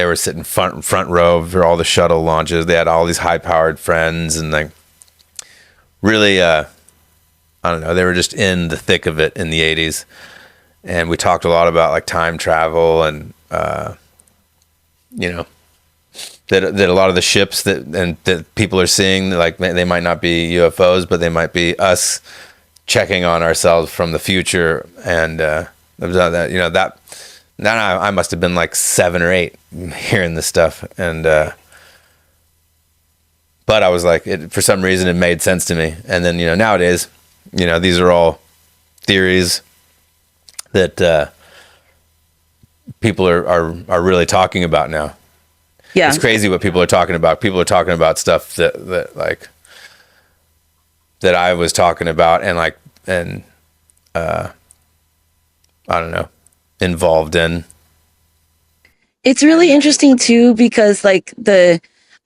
were sitting front row for all the shuttle launches. They had all these high powered friends, and like really I don't know, they were just in the thick of it in the 80s. And we talked a lot about like time travel and that a lot of the ships that people are seeing, like they might not be UFOs, but they might be us checking on ourselves from the future. And I must have been like 7 or 8 hearing this stuff. And but I was like, for some reason it made sense to me. And then nowadays, these are all theories that people are really talking about now. Yeah, it's crazy what people are talking about. People are talking about stuff that I was talking about and I don't know, involved in. It's really interesting too, because I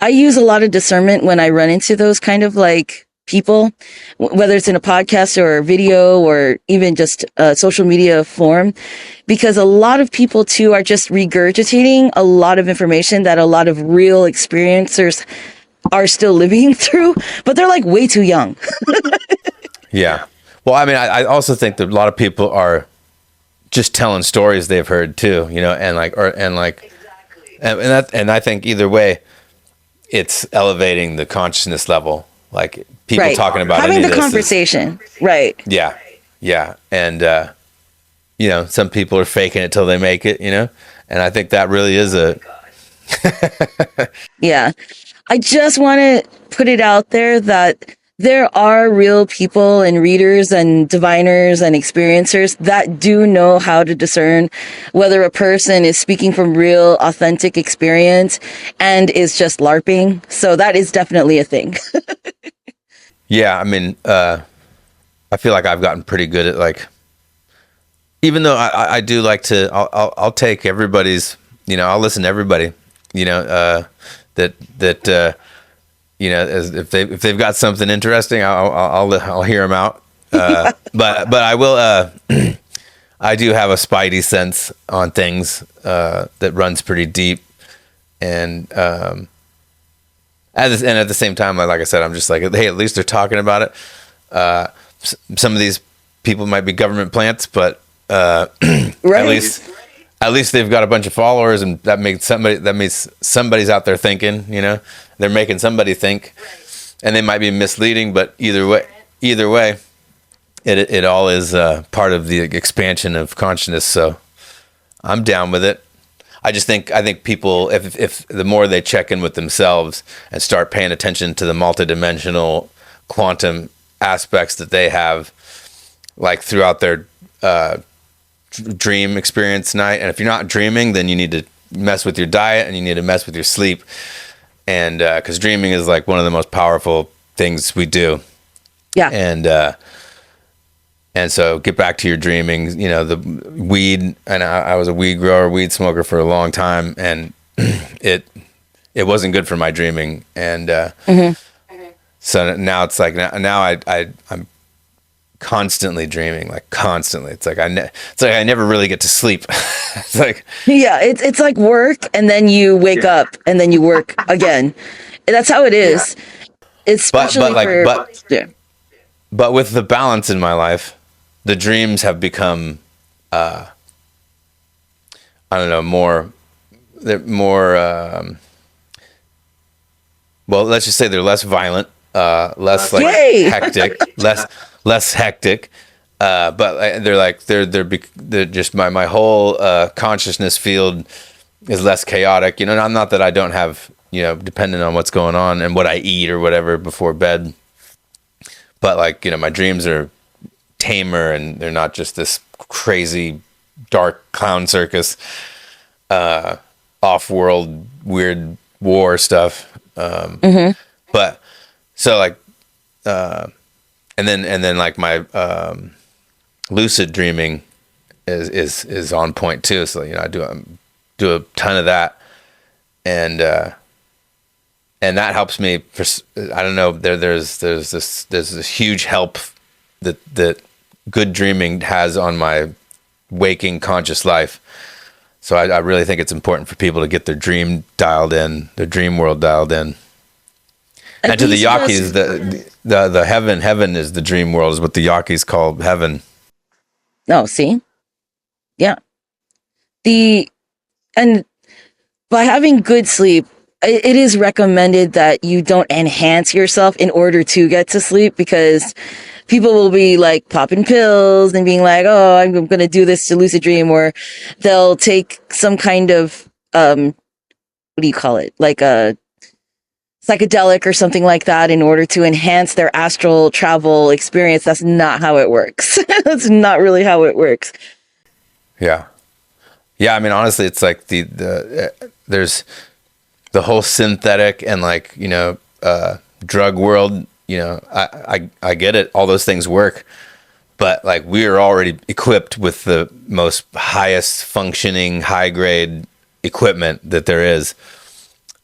use a lot of discernment when I run into those kind of like people, whether it's in a podcast or a video or even just a social media form, because a lot of people too are just regurgitating a lot of information that a lot of real experiencers are still living through, but they're like way too young. Yeah. Well, I mean, I also think that a lot of people are just telling stories they've heard too, you know, and like, and I think either way, it's elevating the consciousness level. Like people Right. talking about having any the of this conversation. Right. yeah. And, you know, some people are faking it till they make it, you know, and I think that really is Yeah. I just want to put it out there that there are real people and readers and diviners and experiencers that do know how to discern whether a person is speaking from real, authentic experience and is just LARPing. So that is definitely a thing. yeah. I mean, I feel like I've gotten pretty good at like, even though I do like to, I'll take everybody's, you know, I'll listen to everybody, you know, that you know, if they've got something interesting, I'll hear them out. But I will, I do have a spidey sense on things, that runs pretty deep. And, and at the same time, like I said, I'm just like, hey, at least they're talking about it. Some of these people might be government plants, but Right. at least they've got a bunch of followers, and that means somebody's out there thinking. You know, they're making somebody think, and they might be misleading, but either way, it all is part of the expansion of consciousness. So I'm down with it. I think people, if the more they check in with themselves and start paying attention to the multidimensional quantum aspects that they have, like throughout their dream experience night. And if you're not dreaming, then you need to mess with your diet and you need to mess with your sleep. And because dreaming is like one of the most powerful things we do. Yeah. And so get back to your dreaming. You know, the weed, and I was a weed grower, weed smoker for a long time, and it wasn't good for my dreaming. And so now it's like now I'm constantly dreaming, like constantly. It's like I never really get to sleep. It's like, Yeah, it's like work, and then you wake up, and then you work again. That's how it is. Especially but with the balance in my life, the dreams have become, I don't know, they're more, well, let's just say they're less violent, less like hectic, less hectic. But they're just my whole consciousness field is less chaotic. You know, not that I don't have, you know, depending on what's going on and what I eat or whatever before bed. But like, you know, my dreams are tamer and they're not just this crazy dark clown circus, off-world weird war stuff. But so like, and then like my lucid dreaming is on point too. So, you know, I do a ton of that, and that helps me. I don't know. There's this huge help that good dreaming has on my waking conscious life. So I really think it's important for people to get their dream dialed in, their dream world dialed in. And to the Yakis, the heaven is the dream world, is what the Yakis call heaven. Oh, see? Yeah. And by having good sleep, it is recommended that you don't enhance yourself in order to get to sleep, because people will be like popping pills and being like, oh, I'm going to do this to lucid dream, or they'll take some kind of, what do you call it? Like a psychedelic or something like that in order to enhance their astral travel experience. That's not how it works. That's not really how it works. Yeah. Yeah. I mean, honestly, it's like there's the whole synthetic and like, you know, drug world, you know, I get it. All those things work, but like we are already equipped with the most highest functioning, high grade equipment that there is.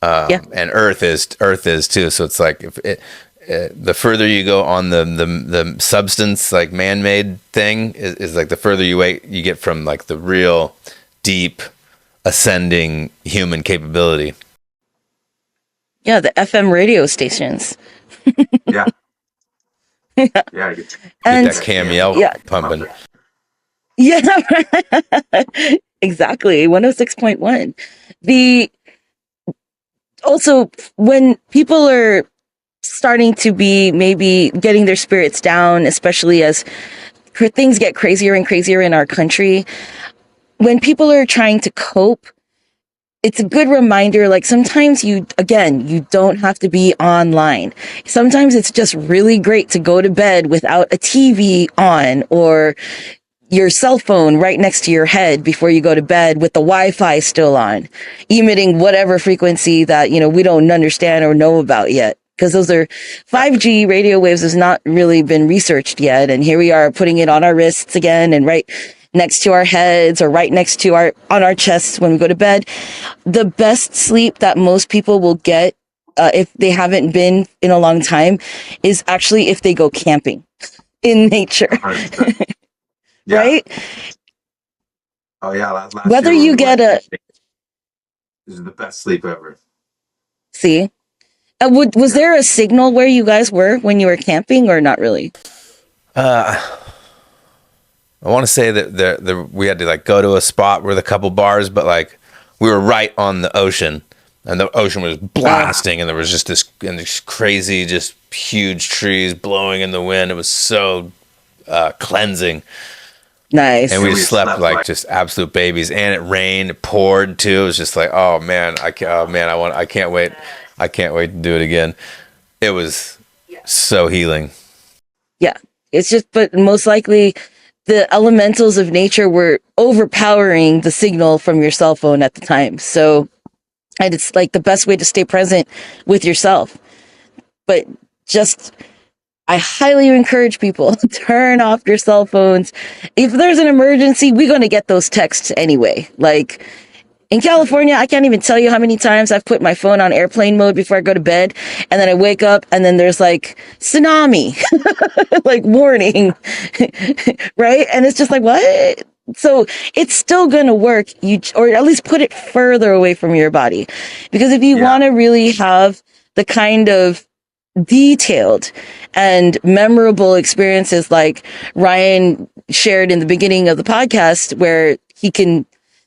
And Earth is too. So it's like the further you go on the substance, like man-made thing is like the further you get from like the real deep ascending human capability. Yeah, the FM radio stations. Yeah. Yeah. Get that KMEL pumping. Yeah, exactly. 106.1. The also when people are starting to be maybe getting their spirits down, especially as things get crazier and crazier in our country, when people are trying to cope, it's a good reminder. Like sometimes you don't have to be online. Sometimes it's just really great to go to bed without a TV on or your cell phone right next to your head before you go to bed with the Wi-Fi still on, emitting whatever frequency that, we don't understand or know about yet. Because those are 5G radio waves has not really been researched yet. And here we are putting it on our wrists again and right next to our heads or right next to on our chests when we go to bed. The best sleep that most people will get if they haven't been in a long time is actually if they go camping in nature. Yeah. Right? Oh yeah, last Whether year you get this is the best sleep ever. see, was there a signal where you guys were when you were camping or not really? I want to say that we had to like go to a spot with a couple bars, but like we were right on the ocean, and the ocean was blasting, and there was just this crazy, just huge trees blowing in the wind. It was so cleansing. Nice. And we slept like just absolute babies, and it rained, it poured too. It was just like, oh man, I can't wait to do it again. It was so healing. Yeah, it's just, but most likely the elementals of nature were overpowering the signal from your cell phone at the time. So, and it's like the best way to stay present with yourself. But just, I highly encourage people to turn off your cell phones. If there's an emergency, we're going to get those texts anyway. Like in California, I can't even tell you how many times I've put my phone on airplane mode before I go to bed. And then I wake up and then there's like tsunami, like warning, right? And it's just like, what? So it's still going to work. Or at least put it further away from your body. Because if you want to really have the kind of detailed and memorable experiences like Ryan shared in the beginning of the podcast, where he can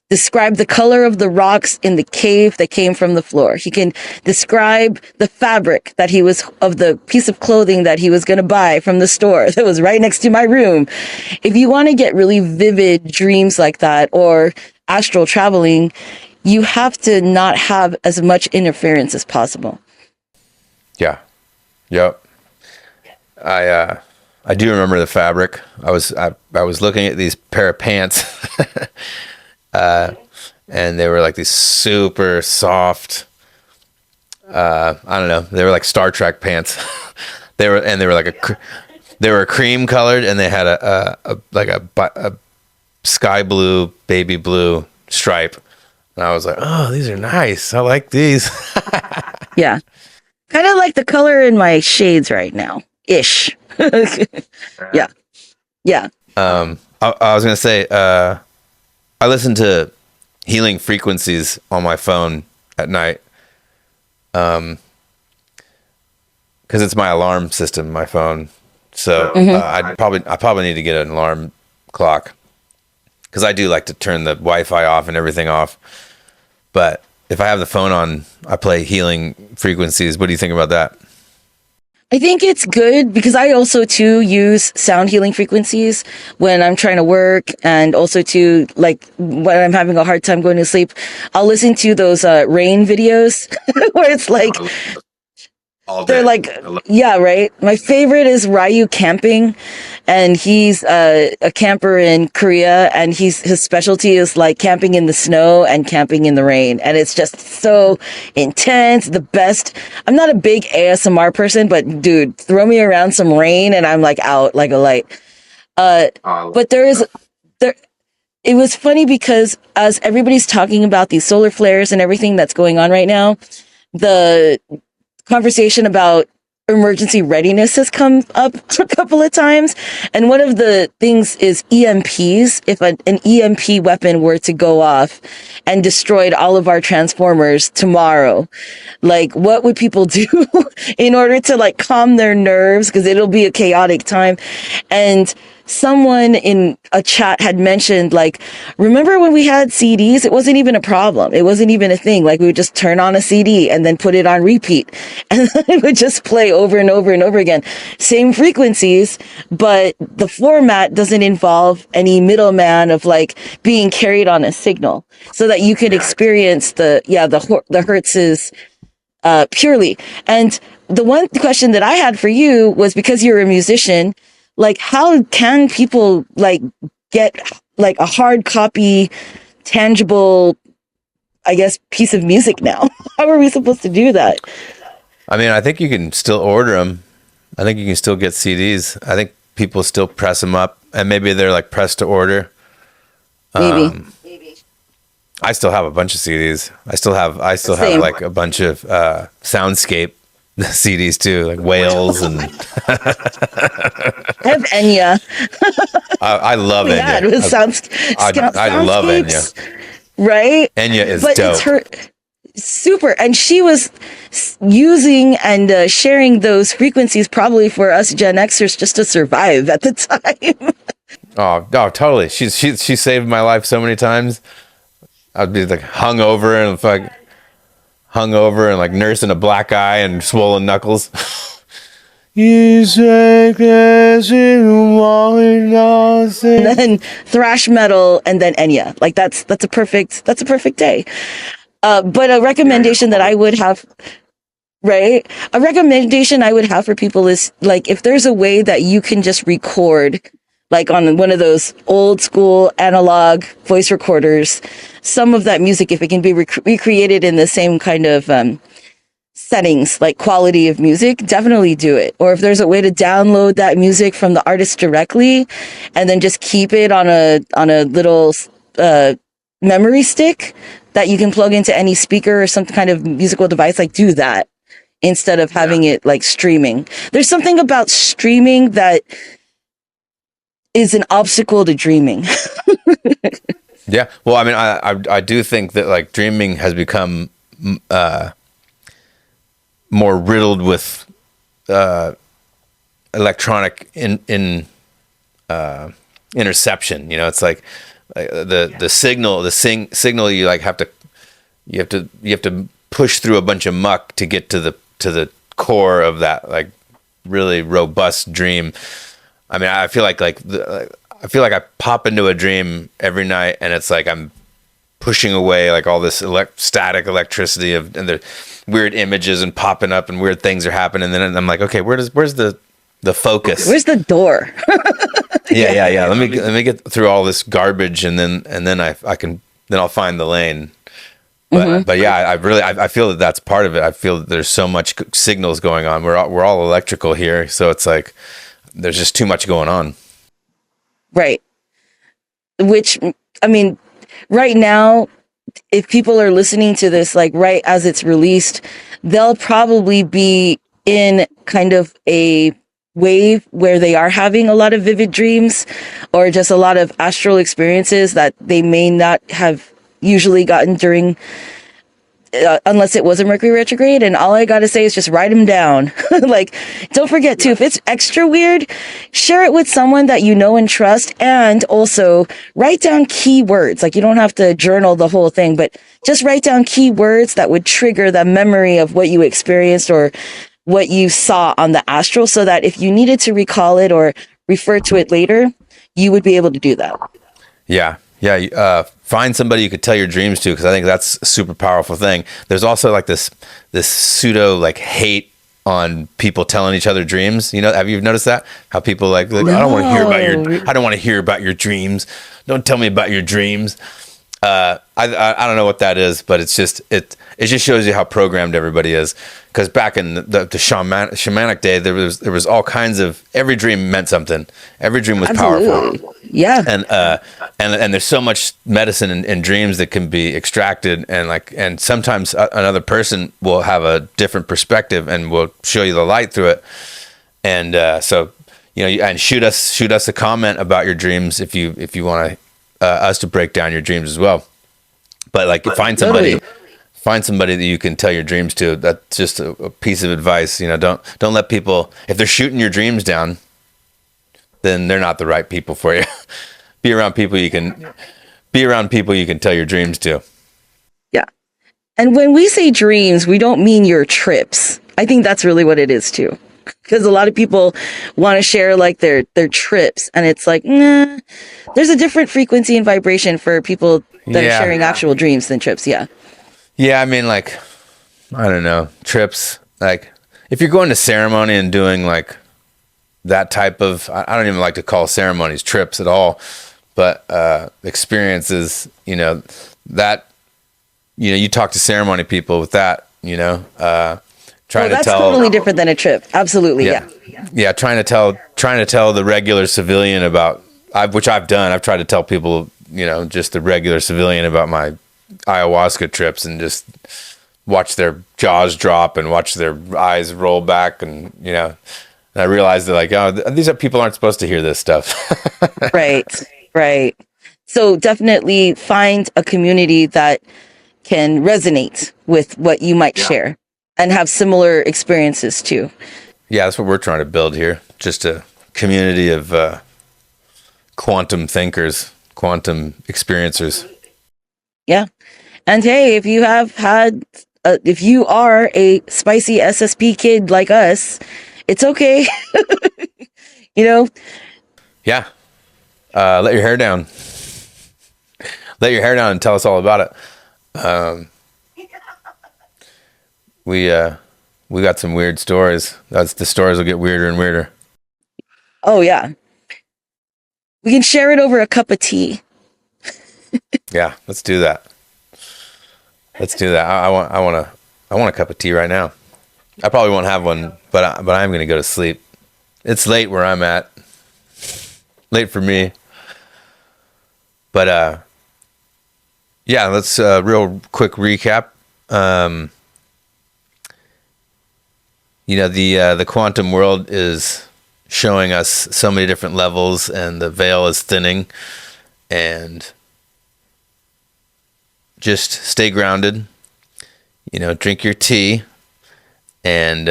describe the color of the rocks in the cave that came from the floor. He can describe the fabric of the piece of clothing that he was going to buy from the store that was right next to my room. If you want to get really vivid dreams like that or astral traveling, you have to not have as much interference as possible. Yeah. Yep. I do remember the fabric. I was looking at these pair of pants, and they were like these super soft. I don't know. They were like Star Trek pants. they were cream colored, and they had a sky blue, baby blue stripe. And I was like, oh, these are nice. I like these. Yeah. Kind of like the color in my shades right now, ish. Yeah. Yeah. I was going to say, I listen to healing frequencies on my phone at night. Because it's my alarm system, my phone. So I probably need to get an alarm clock. Because I do like to turn the Wi-Fi off and everything off. But if I have the phone on, I play healing frequencies. What do you think about that? I think it's good because I also too use sound healing frequencies when I'm trying to work, and also too, like when I'm having a hard time going to sleep, I'll listen to those rain videos where it's like they're like, yeah, right. My favorite is Ryu camping, and he's a camper in Korea, and his specialty is like camping in the snow and camping in the rain, and it's just so intense. The best. I'm not a big ASMR person, but dude, throw me around some rain, and I'm like out like a light. But there. It was funny because as everybody's talking about these solar flares and everything that's going on right now, the conversation about emergency readiness has come up a couple of times. And one of the things is EMPs. If an EMP weapon were to go off and destroyed all of our transformers tomorrow, like what would people do in order to like calm their nerves? Because it'll be a chaotic time. And someone in a chat had mentioned, like, remember when we had CDs? It wasn't even a problem. It wasn't even a thing. Like, we would just turn on a CD and then put it on repeat, and it would just play over and over and over again. Same frequencies, but the format doesn't involve any middleman of like being carried on a signal, so that you could experience the hertzes purely. And the one question that I had for you was, because you're a musician, like, how can people like get like a hard copy, tangible, I guess, piece of music now? How are we supposed to do that? I mean, I think you can still order them. I think you can still get CDs. I think people still press them up, and maybe they're like press to order. Maybe. I still have a bunch of CDs. I still have like a bunch of soundscape CDs too, like whales and. I have Enya. I love Enya. Yeah, it sounds. I love Enya. Right? Enya is but dope. It's her super, and she was using and sharing those frequencies probably for us Gen Xers just to survive at the time. Oh, totally. She saved my life so many times. I'd be like hungover and like nursing a black eye and swollen knuckles. You say and then thrash metal, and then Enya. Like that's a perfect day. But a recommendation that I would have, right? A recommendation I would have for people is, like, if there's a way that you can just record, like on one of those old school analog voice recorders, some of that music, if it can be recreated in the same kind of settings, like quality of music, definitely do it. Or if there's a way to download that music from the artist directly and then just keep it on a little memory stick that you can plug into any speaker or some kind of musical device, like, do that instead of having it like streaming. There's something about streaming that is an obstacle to dreaming. Yeah. Well, I mean, I do think that like dreaming has become more riddled with electronic interception. You know, it's like the signal you like have to push through a bunch of muck to get to the core of that like really robust dream. I mean, I feel like I pop into a dream every night, and it's like I'm pushing away like all this static electricity and the weird images and popping up and weird things are happening. And then I'm like, okay, where's the focus? Where's the door? Yeah. Let me get through all this garbage, and then I'll find the lane. But yeah, I feel that that's part of it. I feel that there's so much signals going on. We're all electrical here, so it's like there's just too much going on. Right. Which, I mean, right now, if people are listening to this, like right as it's released, they'll probably be in kind of a wave where they are having a lot of vivid dreams or just a lot of astral experiences that they may not have usually gotten during unless it was a Mercury retrograde. And all I gotta say is just write them down. Like, don't forget too, if it's extra weird, share it with someone that you know and trust, and also write down keywords. Like, you don't have to journal the whole thing, but just write down keywords that would trigger the memory of what you experienced or what you saw on the astral, so that if you needed to recall it or refer to it later, you would be able to do that. Yeah. Find somebody you could tell your dreams to, because I think that's a super powerful thing. There's also like this pseudo like hate on people telling each other dreams. You know, have you noticed that? How people like no. I don't want to hear about your dreams. Don't tell me about your dreams. I don't know what that is, but it's just it just shows you how programmed everybody is. Because back in the shamanic day, there was all kinds of, every dream meant something. Every dream was powerful. Yeah. And there's so much medicine in dreams that can be extracted, and sometimes another person will have a different perspective and will show you the light through it. And so, you know, and shoot us a comment about your dreams if you want us to break down your dreams as well. But like, find somebody that you can tell your dreams to. That's just a piece of advice. You know, don't let people, if they're shooting your dreams down, then they're not the right people for you. Be around people you can tell your dreams to. Yeah. And when we say dreams, we don't mean your trips. I think that's really what it is too. Because a lot of people want to share like their trips, and it's like, nah, there's a different frequency and vibration for people that are sharing actual dreams than trips. Yeah. Yeah, I mean, like, I don't know, trips. Like, if you're going to ceremony and doing like that type of, I don't even like to call ceremonies trips at all, but experiences, you know, that, you know, you talk to ceremony people with that, you know, trying that's to tell. totally different than a trip. Absolutely. Yeah. Trying to tell the regular civilian about, which I've done. I've tried to tell people, you know, just the regular civilian about my ayahuasca trips, and just watch their jaws drop and watch their eyes roll back, and you know, and I realized that like, oh, these people aren't supposed to hear this stuff. Right. So definitely find a community that can resonate with what you might share and have similar experiences too. Yeah, that's what we're trying to build here. Just a community of quantum thinkers, quantum experiencers. Yeah. And hey, if you have had, if you are a spicy SSP kid like us, it's okay. You know? Yeah. Let your hair down. Let your hair down and tell us all about it. We got some weird stories. The stories will get weirder and weirder. Oh yeah. We can share it over a cup of tea. Yeah, let's do that. I want a cup of tea right now. I probably won't have one, but I'm going to go to sleep. It's late where I'm at. Late for me. But yeah, let's real quick recap. You know, the quantum world is showing us so many different levels, and the veil is thinning, and just stay grounded, you know, drink your tea, and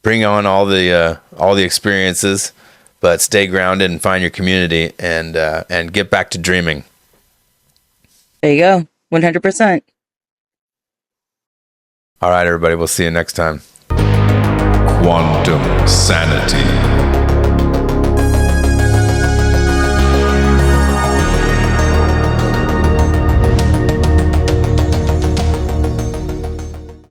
bring on all the experiences, but stay grounded and find your community, and get back to dreaming. There you go. 100%. All right, everybody. We'll see you next time. Quantum sanity.